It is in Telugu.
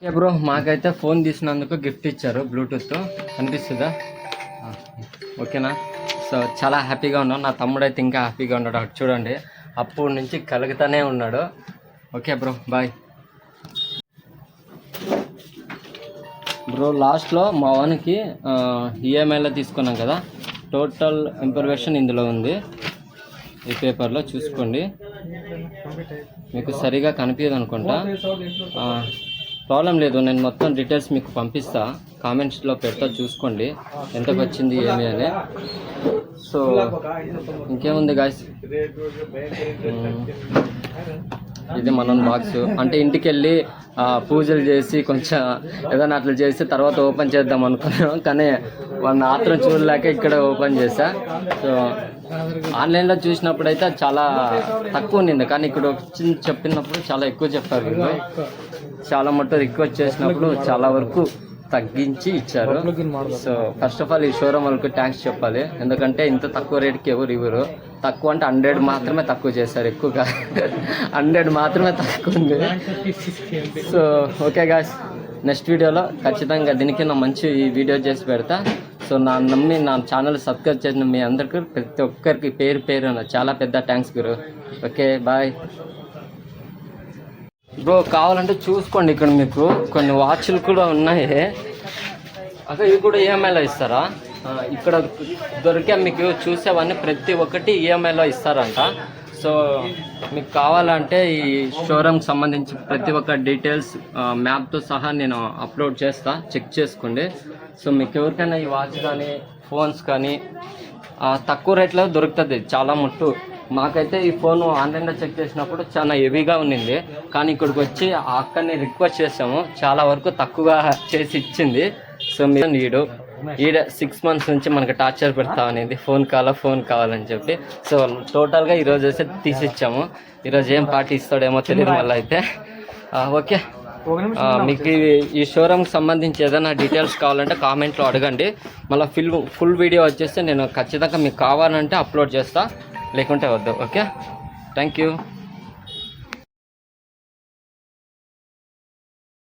ఓకే బ్రో, మాకైతే ఫోన్ తీసినందుకు గిఫ్ట్ ఇచ్చారు బ్లూటూత్. అనిపిస్తుందా? ఓకేనా? సో చాలా హ్యాపీగా ఉన్నాం. నా తమ్ముడు అయితే ఇంకా హ్యాపీగా ఉన్నాడు. అటు చూడండి, అప్పటి నుంచి కలుగుతూనే ఉన్నాడు. Okay bro, bye bro. లాస్ట్లో మా వానికి ఈఎంఐలో తీసుకున్నాం కదా, టోటల్ ఇన్ఫర్మేషన్ ఇందులో ఉంది. ఈ పేపర్లో చూసుకోండి. మీకు సరిగా కనిపించదు అనుకుంటా. ప్రాబ్లం లేదు, నేను మొత్తం డీటెయిల్స్ మీకు పంపిస్తా, కామెంట్స్లో పెడతా, చూసుకోండి ఎంతకు వచ్చింది ఏమి అని. సో ఇంకేముంది గాయ్స్, ఇది మనం బాక్స్. అంటే ఇంటికి వెళ్ళి పూజలు చేసి కొంచెం ఏదైనా అట్లా చేసి తర్వాత ఓపెన్ చేద్దాం అనుకున్నాం, కానీ వాళ్ళ ఆత్రం చూడలేక ఇక్కడ ఓపెన్ చేశా. సో ఆన్లైన్లో చూసినప్పుడు అయితే చాలా తక్కువ ఉండింది, కానీ ఇక్కడ వచ్చి చెప్పినప్పుడు చాలా ఎక్కువ చెప్పారు వీళ్ళు. చాలా మట్టు రిక్వెస్ట్ చేసినప్పుడు చాలా వరకు తగ్గించి ఇచ్చారు. సో ఫస్ట్ ఆఫ్ ఆల్ ఈ షోరూమ్ వాళ్ళకి థ్యాంక్స్ చెప్పాలి, ఎందుకంటే ఇంత తక్కువ రేట్కి ఎవరు ఇవ్వరు. తక్కువ అంటే 100 మాత్రమే తక్కువ చేశారు, ఎక్కువగా 100 మాత్రమే తక్కువ ఉంది. సో ఓకే గాయ్స్, నెక్స్ట్ వీడియోలో ఖచ్చితంగా దీనికి నా మంచి వీడియో చేసి పెడతా. సో నా నమ్మి నా ఛానల్ సబ్స్క్రైబ్ చేసిన మీ అందరికీ ప్రతి ఒక్కరికి పేరు పేరు చాలా పెద్ద థ్యాంక్స్ గురు. Okay bye bro. కావాలంటే చూసుకోండి, ఇక్కడ మీకు కొన్ని వాచ్లు కూడా ఉన్నాయి. అక్కడ ఇవి కూడా ఈఎంఐలో ఇస్తారా? ఇక్కడ దొరికే మీకు చూసేవన్నీ ప్రతి ఒక్కటి ఈఎంఐలో ఇస్తారంట. సో మీకు కావాలంటే ఈ షోరూమ్కి సంబంధించి ప్రతి ఒక్క డీటెయిల్స్ మ్యాప్తో సహా నేను అప్లోడ్ చేస్తా, చెక్ చేసుకోండి. సో మీకు ఎవరికైనా ఈ వాచ్ కానీ ఫోన్స్ కానీ తక్కువ రేట్లో దొరుకుతుంది చాలా మట్టు. మాకైతే ఈ ఫోన్ ఆన్లైన్లో చెక్ చేసినప్పుడు చాలా హెవీగా ఉన్నింది, కానీ ఇక్కడికి వచ్చి ఆ అక్కని రిక్వెస్ట్ చేసాము, చాలా వరకు తక్కువగా చేసి ఇచ్చింది. సో మీరు ఈడ 6 months నుంచి మనకి టార్చర్ పెడతా అనేది ఫోన్ కావాలని చెప్పి. సో టోటల్గా ఈరోజు అయితే తీసిచ్చాము. ఈరోజు ఏం పార్టీ ఇస్తాడేమో తెలియదు మళ్ళీ అయితే. ఓకే, మీకు ఈ షోరూమ్కి సంబంధించి ఏదైనా డీటెయిల్స్ కావాలంటే కామెంట్లో అడగండి. మళ్ళీ ఫుల్ వీడియో వచ్చేస్తే నేను ఖచ్చితంగా మీకు కావాలంటే అప్లోడ్ చేస్తా, లేకుంటే వద్దు. Okay, thank you.